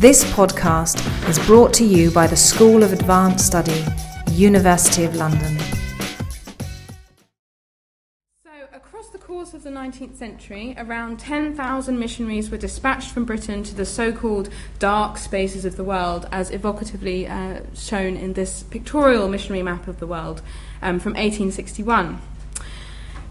This podcast is brought to you by the School of Advanced Study, University of London. So, across the course of the 19th century, around 10,000 missionaries were dispatched from Britain to the so-called dark spaces of the world, as evocatively shown in this pictorial missionary map of the world from 1861.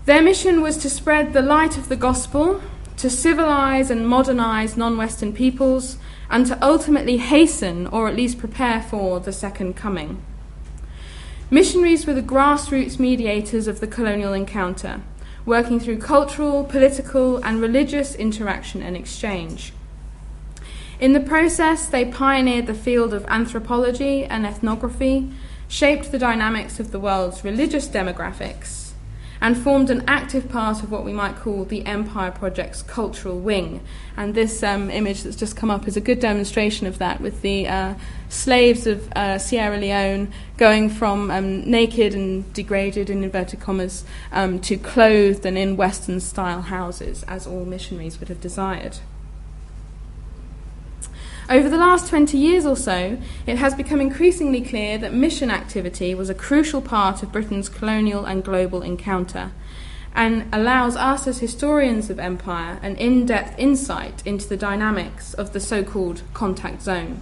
Their mission was to spread the light of the gospel, to civilize and modernize non-Western peoples, and to ultimately hasten, or at least prepare for, the second coming. Missionaries were the grassroots mediators of the colonial encounter, working through cultural, political, and religious interaction and exchange. In the process, they pioneered the field of anthropology and ethnography, shaped the dynamics of the world's religious demographics, and formed an active part of what we might call the Empire Project's cultural wing. And this image that's just come up is a good demonstration of that, with the slaves of Sierra Leone going from naked and degraded, in inverted commas, to clothed and in Western-style houses, as all missionaries would have desired. Over the last 20 years or so, it has become increasingly clear that mission activity was a crucial part of Britain's colonial and global encounter, and allows us as historians of empire an in-depth insight into the dynamics of the so-called contact zone.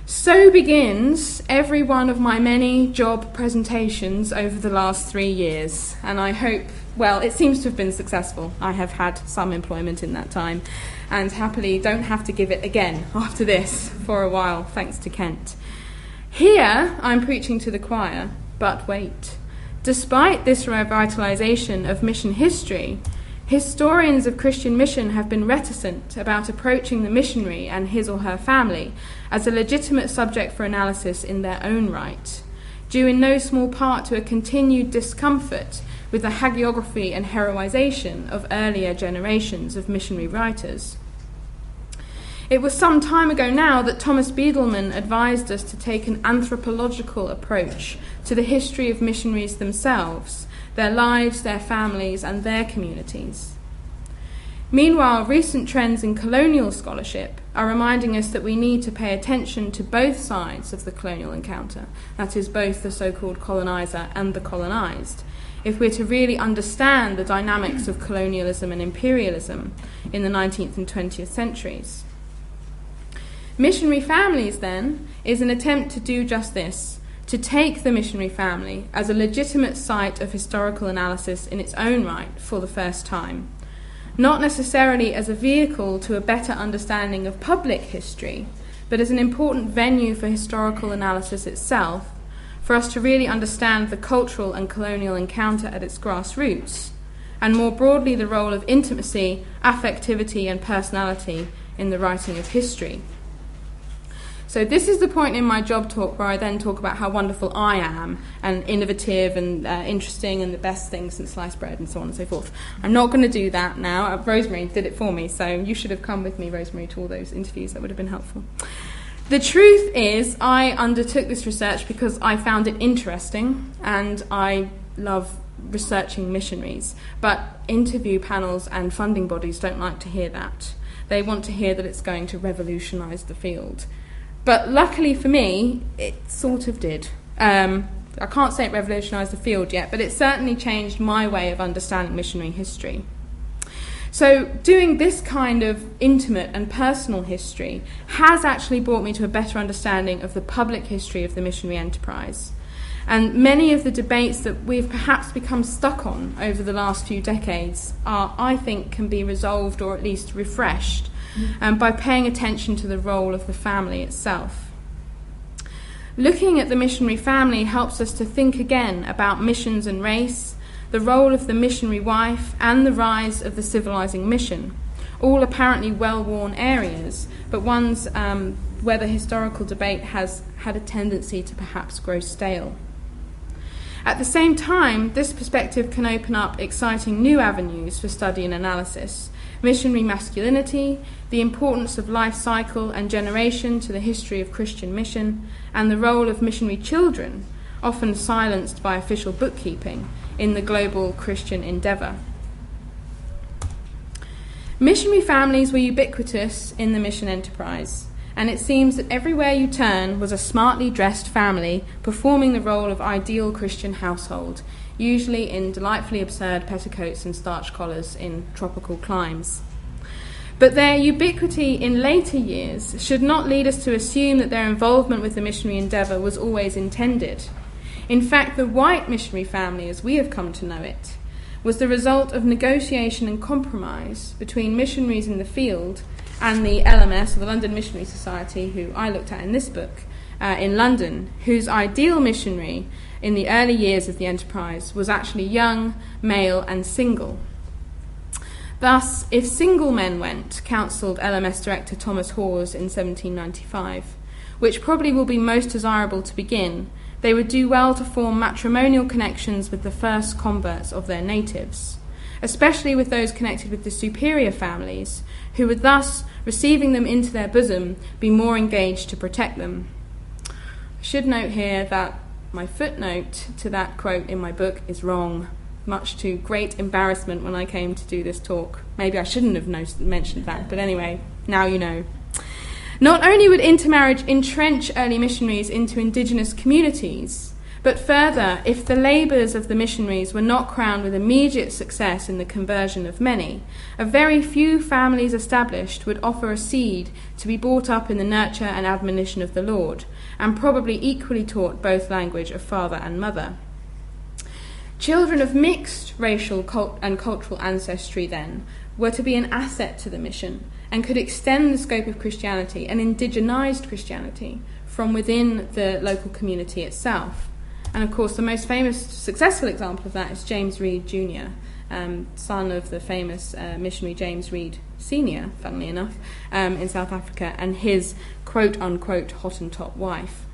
So begins every one of my many job presentations over the last 3 years, and I hope, well, it seems to have been successful. I have had some employment in that time, and happily don't have to give it again after this for a while, thanks to Kent. Here, I'm preaching to the choir, but wait. Despite this revitalisation of mission history, historians of Christian mission have been reticent about approaching the missionary and his or her family as a legitimate subject for analysis in their own right, due in no small part to a continued discomfort with the hagiography and heroisation of earlier generations of missionary writers. It was some time ago now that Thomas Beadleman advised us to take an anthropological approach to the history of missionaries themselves, their lives, their families, and their communities. Meanwhile, recent trends in colonial scholarship are reminding us that we need to pay attention to both sides of the colonial encounter, that is, both the so-called coloniser and the colonised, if we're to really understand the dynamics of colonialism and imperialism in the 19th and 20th centuries. Missionary Families, then, is an attempt to do just this, to take the missionary family as a legitimate site of historical analysis in its own right for the first time, not necessarily as a vehicle to a better understanding of public history, but as an important venue for historical analysis itself, for us to really understand the cultural and colonial encounter at its grassroots, and more broadly the role of intimacy, affectivity, and personality in the writing of history. So this is the point in my job talk where I then talk about how wonderful I am, and innovative and interesting and the best thing since sliced bread and so on and so forth. I'm not going to do that now. Rosemary did it for me, so you should have come with me, Rosemary, to all those interviews. That would have been helpful. The truth is, I undertook this research because I found it interesting, and I love researching missionaries. But interview panels and funding bodies don't like to hear that. They want to hear that it's going to revolutionise the field. But luckily for me, it sort of did. I can't say it revolutionised the field yet, but it certainly changed my way of understanding missionary history. So doing this kind of intimate and personal history has actually brought me to a better understanding of the public history of the missionary enterprise. And many of the debates that we've perhaps become stuck on over the last few decades I think, can be resolved or at least refreshed by paying attention to the role of the family itself. Looking at the missionary family helps us to think again about missions and race, the role of the missionary wife, and the rise of the civilizing mission, all apparently well-worn areas, but ones where the historical debate has had a tendency to perhaps grow stale. At the same time, this perspective can open up exciting new avenues for study and analysis: missionary masculinity, the importance of life cycle and generation to the history of Christian mission, and the role of missionary children, often silenced by official bookkeeping, in the global Christian endeavour. Missionary families were ubiquitous in the mission enterprise, and it seems that everywhere you turn was a smartly dressed family performing the role of ideal Christian household, usually in delightfully absurd petticoats and starched collars in tropical climes. But their ubiquity in later years should not lead us to assume that their involvement with the missionary endeavour was always intended. In fact, the white missionary family, as we have come to know it, was the result of negotiation and compromise between missionaries in the field and the LMS, or the London Missionary Society, who I looked at in this book, in London, whose ideal missionary in the early years of the enterprise was actually young, male and single. Thus, if single men went, counselled LMS Director Thomas Hawes in 1795, which probably will be most desirable to begin, they would do well to form matrimonial connections with the first converts of their natives, especially with those connected with the superior families, who would thus, receiving them into their bosom, be more engaged to protect them. I should note here that my footnote to that quote in my book is wrong, much to great embarrassment when I came to do this talk. Maybe I shouldn't have mentioned that, but anyway, now you know. Not only would intermarriage entrench early missionaries into indigenous communities, but further, if the labours of the missionaries were not crowned with immediate success in the conversion of many, a very few families established would offer a seed to be brought up in the nurture and admonition of the Lord, and probably equally taught both language of father and mother. Children of mixed racial and cultural ancestry, then, were to be an asset to the mission and could extend the scope of Christianity and indigenized Christianity from within the local community itself. And of course, the most famous, successful example of that is James Reed Jr., son of the famous missionary James Reed Sr., funnily enough, in South Africa, and his quote-unquote Hottentot wife.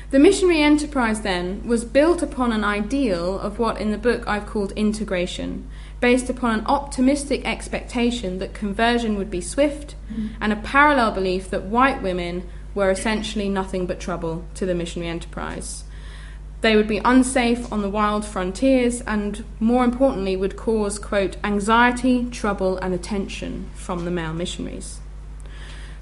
The missionary enterprise, then, was built upon an ideal of what in the book I've called integration, based upon an optimistic expectation that conversion would be swift, and a parallel belief that white women were essentially nothing but trouble to the missionary enterprise. They would be unsafe on the wild frontiers and, more importantly, would cause, quote, anxiety, trouble and attention from the male missionaries.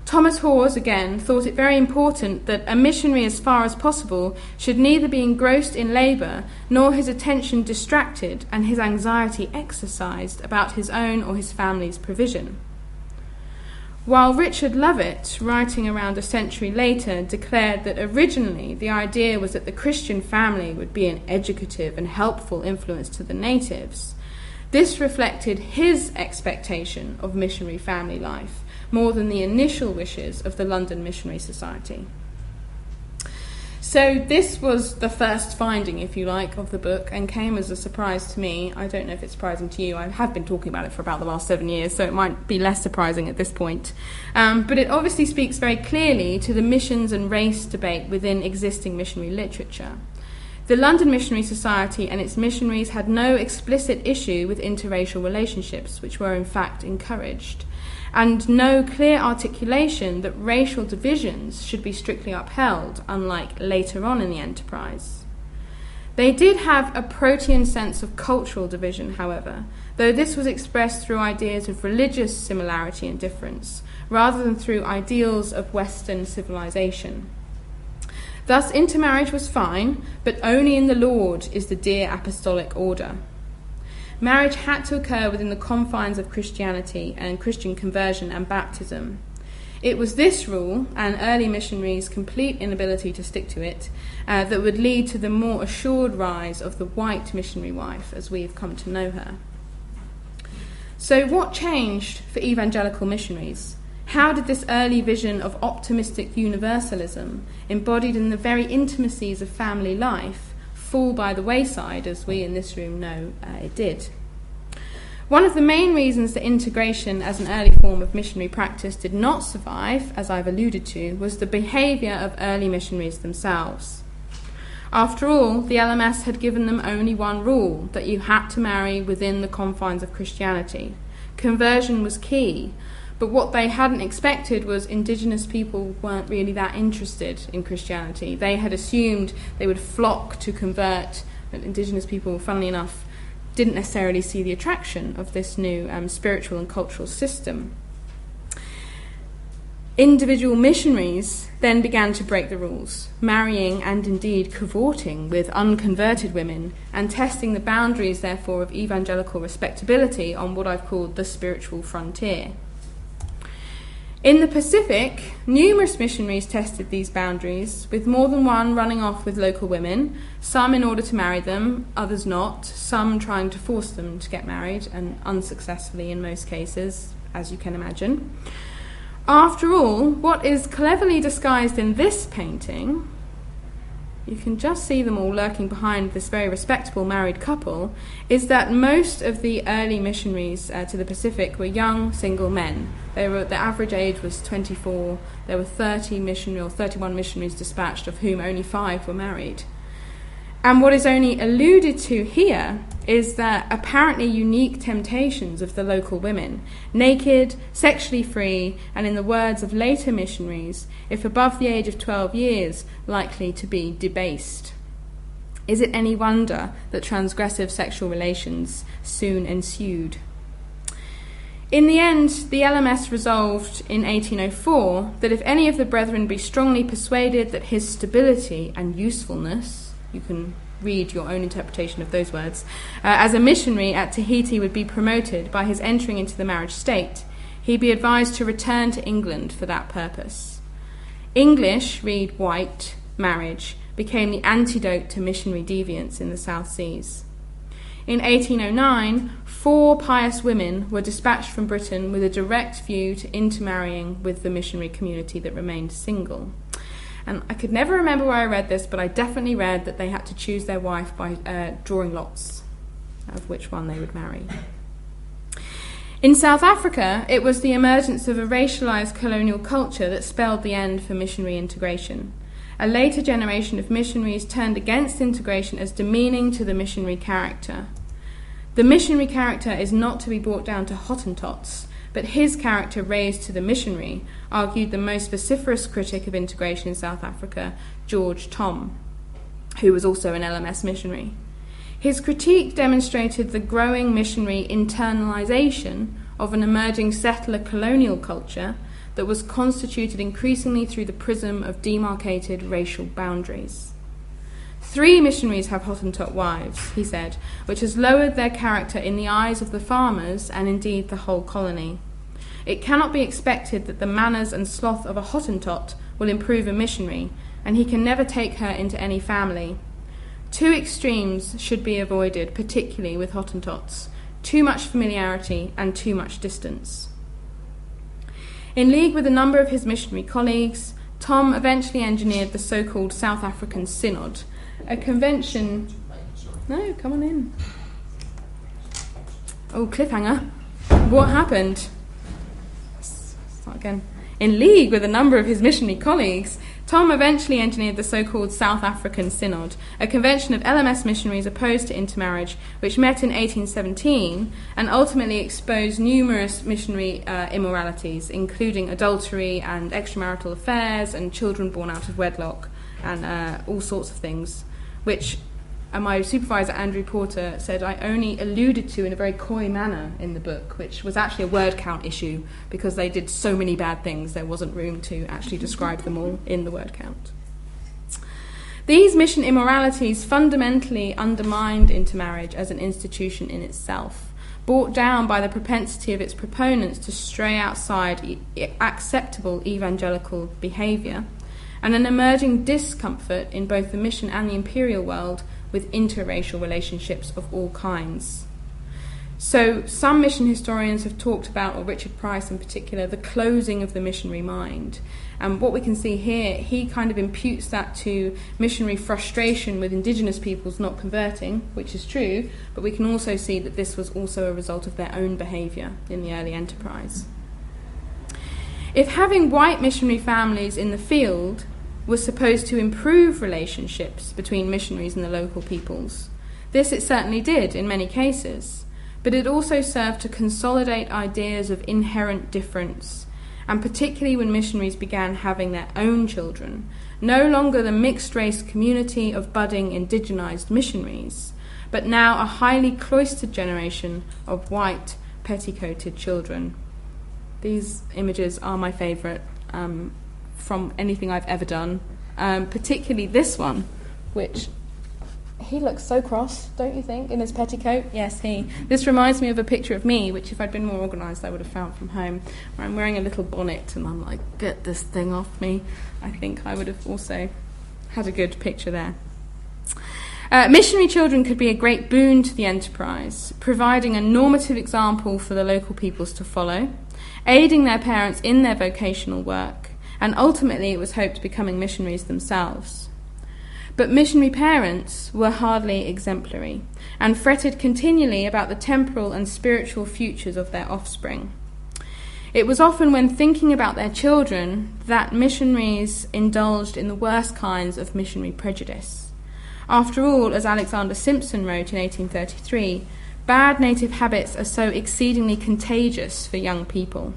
Thomas Hawes, again, thought it very important that a missionary, as far as possible, should neither be engrossed in labour nor his attention distracted and his anxiety exercised about his own or his family's provision. While Richard Lovett, writing around a century later, declared that originally the idea was that the Christian family would be an educative and helpful influence to the natives, this reflected his expectation of missionary family life more than the initial wishes of the London Missionary Society. So this was the first finding, if you like, of the book, and came as a surprise to me. I don't know if it's surprising to you. I have been talking about it for about the last 7 years, so it might be less surprising at this point. But it obviously speaks very clearly to the missions and race debate within existing missionary literature. The London Missionary Society and its missionaries had no explicit issue with interracial relationships, which were in fact encouraged, and no clear articulation that racial divisions should be strictly upheld, unlike later on in the enterprise. They did have a protean sense of cultural division, however, though this was expressed through ideas of religious similarity and difference, rather than through ideals of Western civilization. Thus, intermarriage was fine, but only in the Lord is the dear apostolic order. Marriage had to occur within the confines of Christianity and Christian conversion and baptism. It was this rule, and early missionaries' complete inability to stick to it, that would lead to the more assured rise of the white missionary wife, as we have come to know her. So what changed for evangelical missionaries? How did this early vision of optimistic universalism, embodied in the very intimacies of family life, fall by the wayside, as we in this room know it did? One of the main reasons that integration as an early form of missionary practice did not survive, as I've alluded to, was the behaviour of early missionaries themselves. After all, the LMS had given them only one rule, that you had to marry within the confines of Christianity. Conversion was key, but what they hadn't expected was indigenous people weren't really that interested in Christianity. They had assumed they would flock to convert, but indigenous people, funnily enough, didn't necessarily see the attraction of this new spiritual and cultural system. Individual missionaries then began to break the rules, marrying and indeed cavorting with unconverted women and testing the boundaries, therefore, of evangelical respectability on what I've called the spiritual frontier. In the Pacific, numerous missionaries tested these boundaries, with more than one running off with local women, some in order to marry them, others not, some trying to force them to get married, and unsuccessfully in most cases, as you can imagine. After all, what is cleverly disguised in this painting, you can just see them all lurking behind this very respectable married couple, is that most of the early missionaries to the Pacific were young single men. The average age was 24. There were 31 missionaries dispatched, of whom only 5 were married. And what is only alluded to here is the apparently unique temptations of the local women, naked, sexually free, and in the words of later missionaries, if above the age of 12 years, likely to be debased. Is it any wonder that transgressive sexual relations soon ensued? In the end, the LMS resolved in 1804 that if any of the brethren be strongly persuaded that his stability and usefulness, you can read your own interpretation of those words, as a missionary at Tahiti would be promoted by his entering into the marriage state, he be advised to return to England for that purpose. English, read white, marriage, became the antidote to missionary deviance in the South Seas. In 1809, 4 pious women were dispatched from Britain with a direct view to intermarrying with the missionary community that remained single. And I could never remember where I read this, but I definitely read that they had to choose their wife by drawing lots of which one they would marry. In South Africa, it was the emergence of a racialized colonial culture that spelled the end for missionary integration. A later generation of missionaries turned against integration as demeaning to the missionary character. The missionary character is not to be brought down to Hottentots, but his character raised to the missionary, argued the most vociferous critic of integration in South Africa, George Tom, who was also an LMS missionary. His critique demonstrated the growing missionary internalization of an emerging settler colonial culture that was constituted increasingly through the prism of demarcated racial boundaries. 3 missionaries have Hottentot wives, he said, which has lowered their character in the eyes of the farmers and indeed the whole colony. It cannot be expected that the manners and sloth of a Hottentot will improve a missionary, and he can never take her into any family. 2 extremes should be avoided, particularly with Hottentots: too much familiarity and too much distance. In league with a number of his missionary colleagues, Tom eventually engineered the so-called South African Synod, a convention... No, come on in. Oh, cliffhanger. What happened? Start again. In league with a number of his missionary colleagues, Tom eventually engineered the so-called South African Synod, a convention of LMS missionaries opposed to intermarriage, which met in 1817 and ultimately exposed numerous missionary immoralities, including adultery and extramarital affairs and children born out of wedlock and all sorts of things, which my supervisor, Andrew Porter, said I only alluded to in a very coy manner in the book, which was actually a word count issue because they did so many bad things there wasn't room to actually describe them all in the word count. These mission immoralities fundamentally undermined intermarriage as an institution in itself, brought down by the propensity of its proponents to stray outside acceptable evangelical behaviour, and an emerging discomfort in both the mission and the imperial world with interracial relationships of all kinds. So some mission historians have talked about, or Richard Price in particular, the closing of the missionary mind. And what we can see here, he kind of imputes that to missionary frustration with indigenous peoples not converting, which is true, but we can also see that this was also a result of their own behaviour in the early enterprise. If having white missionary families in the field was supposed to improve relationships between missionaries and the local peoples, this it certainly did in many cases, but it also served to consolidate ideas of inherent difference, and particularly when missionaries began having their own children, no longer the mixed-race community of budding indigenized missionaries, but now a highly cloistered generation of white, petticoated children. These images are my favourite from anything I've ever done, particularly this one, which he looks so cross, don't you think, in his petticoat? Yes, he. This reminds me of a picture of me, which if I'd been more organised I would have found from home, where I'm wearing a little bonnet and I'm like, get this thing off me. I think I would have also had a good picture there. Missionary children could be a great boon to the enterprise, providing a normative example for the local peoples to follow, aiding their parents in their vocational work, and ultimately it was hoped becoming missionaries themselves. But missionary parents were hardly exemplary, and fretted continually about the temporal and spiritual futures of their offspring. It was often when thinking about their children that missionaries indulged in the worst kinds of missionary prejudice. After all, as Alexander Simpson wrote in 1833, bad native habits are so exceedingly contagious for young people.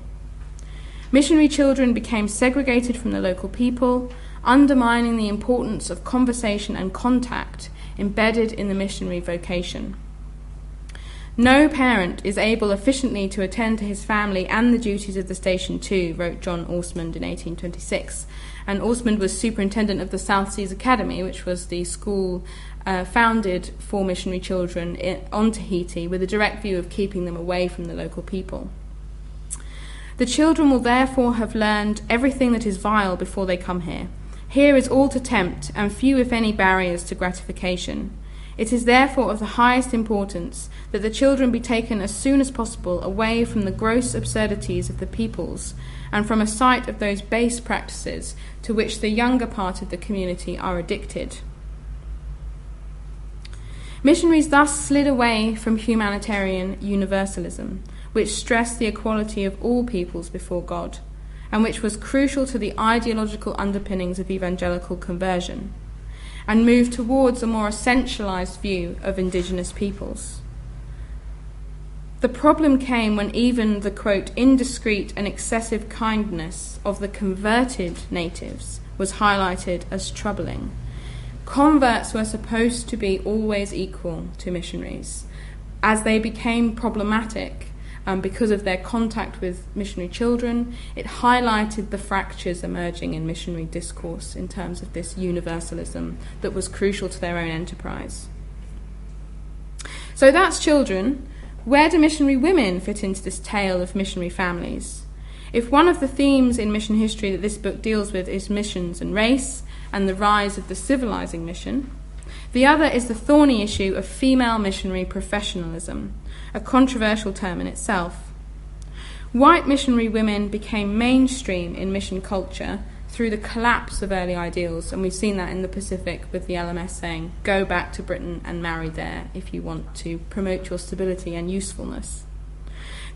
Missionary children became segregated from the local people, undermining the importance of conversation and contact embedded in the missionary vocation. No parent is able efficiently to attend to his family and the duties of the station too, wrote John Orsmond in 1826. And Orsmond was superintendent of the South Seas Academy, which was the school founded for missionary children on Tahiti, with a direct view of keeping them away from the local people. The children will therefore have learned everything that is vile before they come here. Here is all to tempt, and few, if any, barriers to gratification. It is therefore of the highest importance that the children be taken as soon as possible away from the gross absurdities of the peoples, and from a sight of those base practices to which the younger part of the community are addicted. Missionaries thus slid away from humanitarian universalism, which stressed the equality of all peoples before God, and which was crucial to the ideological underpinnings of evangelical conversion, and moved towards a more essentialized view of indigenous peoples. The problem came when even the, quote, indiscreet and excessive kindness of the converted natives was highlighted as troubling. Converts were supposed to be always equal to missionaries. As they became problematic because of their contact with missionary children, it highlighted the fractures emerging in missionary discourse in terms of this universalism that was crucial to their own enterprise. So that's children. Where do missionary women fit into this tale of missionary families? If one of the themes in mission history that this book deals with is missions and race and the rise of the civilizing mission, the other is the thorny issue of female missionary professionalism, a controversial term in itself. White missionary women became mainstream in mission culture through the collapse of early ideals, and we've seen that in the Pacific with the LMS saying, go back to Britain and marry there if you want to promote your stability and usefulness.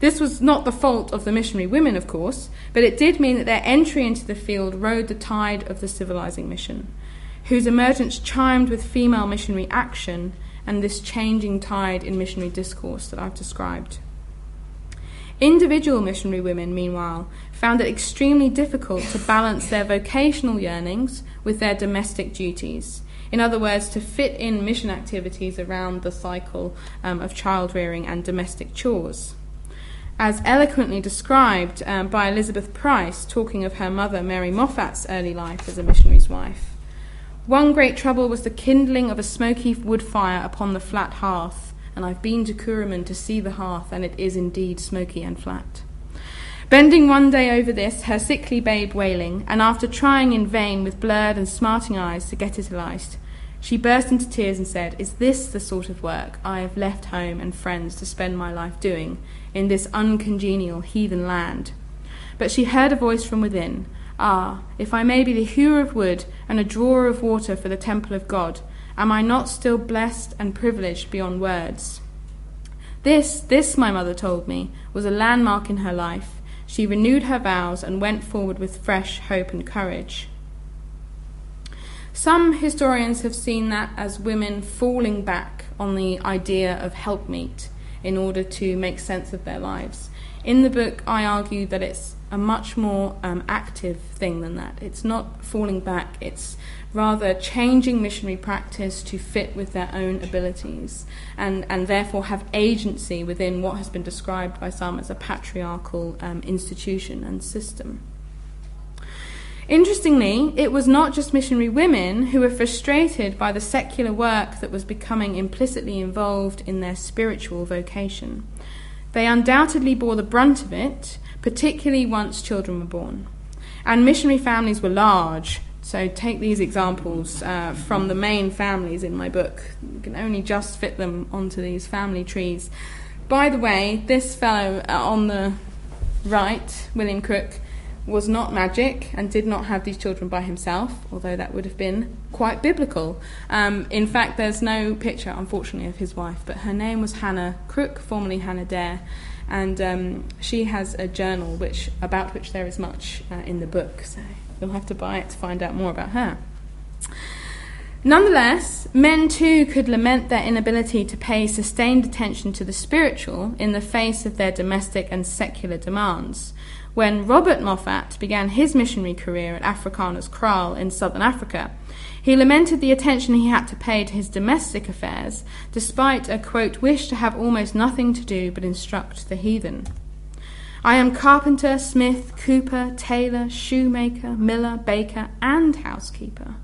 This was not the fault of the missionary women, of course, but it did mean that their entry into the field rode the tide of the civilizing mission, whose emergence chimed with female missionary action and this changing tide in missionary discourse that I've described. Individual missionary women, meanwhile, found it extremely difficult to balance their vocational yearnings with their domestic duties. In other words, to fit in mission activities around the cycle of child-rearing and domestic chores. As eloquently described by Elizabeth Price, talking of her mother Mary Moffat's early life as a missionary's wife, one great trouble was the kindling of a smoky wood fire upon the flat hearth, and I've been to Kuruman to see the hearth, and it is indeed smoky and flat. Bending one day over this, her sickly babe wailing, and after trying in vain with blurred and smarting eyes to get it alight, she burst into tears and said, "Is this the sort of work I have left home and friends to spend my life doing in this uncongenial heathen land?" But she heard a voice from within, "Ah, if I may be the hewer of wood and a drawer of water for the temple of God, am I not still blessed and privileged beyond words?" This, my mother told me, was a landmark in her life. She renewed her vows and went forward with fresh hope and courage. Some historians have seen that as women falling back on the idea of helpmeet, in order to make sense of their lives. In the book, I argue that it's a much more active thing than that. It's not falling back, it's rather changing missionary practice to fit with their own abilities and therefore have agency within what has been described by some as a patriarchal institution and system. Interestingly, it was not just missionary women who were frustrated by the secular work that was becoming implicitly involved in their spiritual vocation. They undoubtedly bore the brunt of it, particularly once children were born. And missionary families were large. So take these examples from the main families in my book. You can only just fit them onto these family trees. By the way, this fellow on the right, William Crook, was not magic and did not have these children by himself, although that would have been quite biblical. In fact, there's no picture, unfortunately, of his wife, but her name was Hannah Crook, formerly Hannah Dare, and she has a journal about which there is much in the book, so you'll have to buy it to find out more about her. Nonetheless, men too could lament their inability to pay sustained attention to the spiritual in the face of their domestic and secular demands. When Robert Moffat began his missionary career at Afrikaners Kraal in southern Africa, he lamented the attention he had to pay to his domestic affairs, despite a, quote, wish to have almost nothing to do but instruct the heathen. I am carpenter, smith, cooper, tailor, shoemaker, miller, baker, and housekeeper.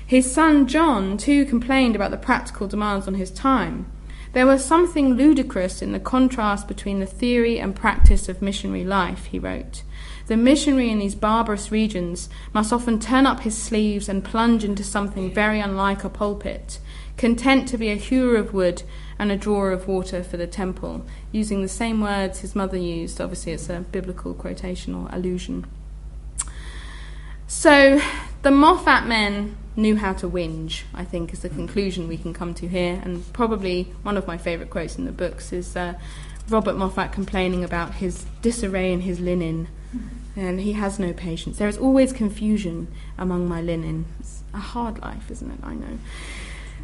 His son John, too, complained about the practical demands on his time. There was something ludicrous in the contrast between the theory and practice of missionary life, he wrote. The missionary in these barbarous regions must often turn up his sleeves and plunge into something very unlike a pulpit, content to be a hewer of wood and a drawer of water for the temple, using the same words his mother used. Obviously, it's a biblical quotation or allusion. So, the Moffat men knew how to whinge, I think, is the conclusion we can come to here. And probably one of my favourite quotes in the books is Robert Moffat complaining about his disarray in his linen. And he has no patience. There is always confusion among my linen. It's a hard life, isn't it? I know.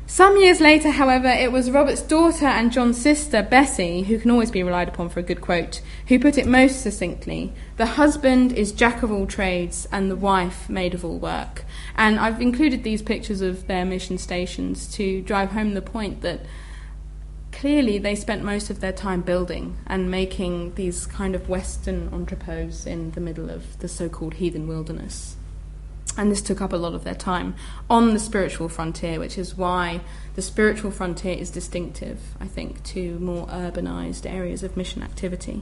Some years later, however, it was Robert's daughter and John's sister, Bessie, who can always be relied upon for a good quote, who put it most succinctly: the husband is jack of all trades and the wife maid of all work. And I've included these pictures of their mission stations to drive home the point that clearly they spent most of their time building and making these kind of Western entrepôts in the middle of the so-called heathen wilderness. And this took up a lot of their time on the spiritual frontier, which is why the spiritual frontier is distinctive, I think, to more urbanized areas of mission activity.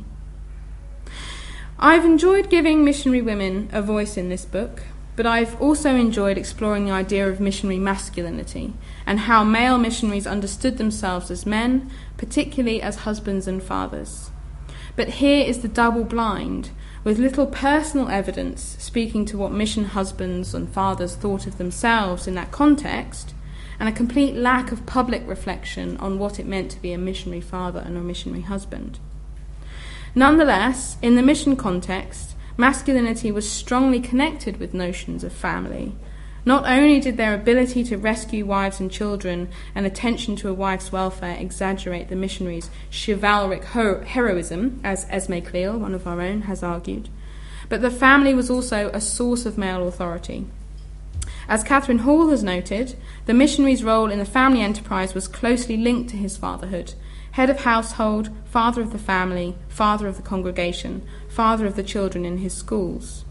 I've enjoyed giving missionary women a voice in this book, but I've also enjoyed exploring the idea of missionary masculinity and how male missionaries understood themselves as men, particularly as husbands and fathers. But here is the double blind, with little personal evidence speaking to what mission husbands and fathers thought of themselves in that context, and a complete lack of public reflection on what it meant to be a missionary father and a missionary husband. Nonetheless, in the mission context, masculinity was strongly connected with notions of family. Not only did their ability to rescue wives and children and attention to a wife's welfare exaggerate the missionaries' chivalric heroism, as Esme Cleal, one of our own, has argued, but the family was also a source of male authority. As Catherine Hall has noted, the missionary's role in the family enterprise was closely linked to his fatherhood: head of household, father of the family, father of the congregation, father of the children in his schools.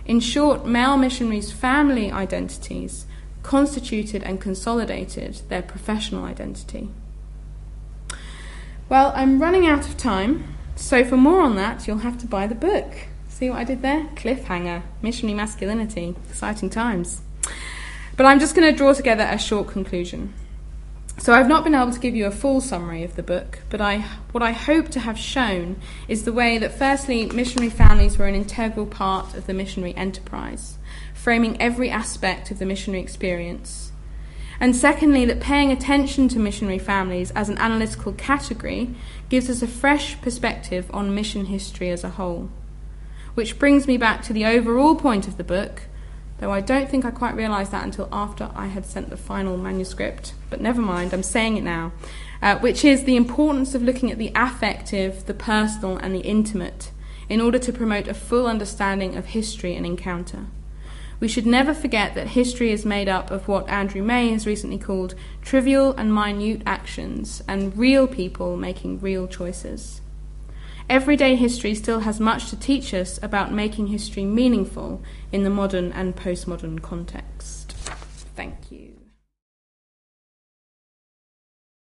In short, male missionaries' family identities constituted and consolidated their professional identity. Well, I'm running out of time, so for more on that, you'll have to buy the book. See what I did there? Cliffhanger, missionary masculinity, exciting times. But I'm just going to draw together a short conclusion. So I've not been able to give you a full summary of the book, but what I hope to have shown is the way that, firstly, missionary families were an integral part of the missionary enterprise, framing every aspect of the missionary experience. And secondly, that paying attention to missionary families as an analytical category gives us a fresh perspective on mission history as a whole. Which brings me back to the overall point of the book, though I don't think I quite realised that until after I had sent the final manuscript. But never mind, I'm saying it now. which is the importance of looking at the affective, the personal, and the intimate in order to promote a full understanding of history and encounter. We should never forget that history is made up of what Andrew May has recently called trivial and minute actions and real people making real choices. Everyday history still has much to teach us about making history meaningful in the modern and postmodern context. Thank you.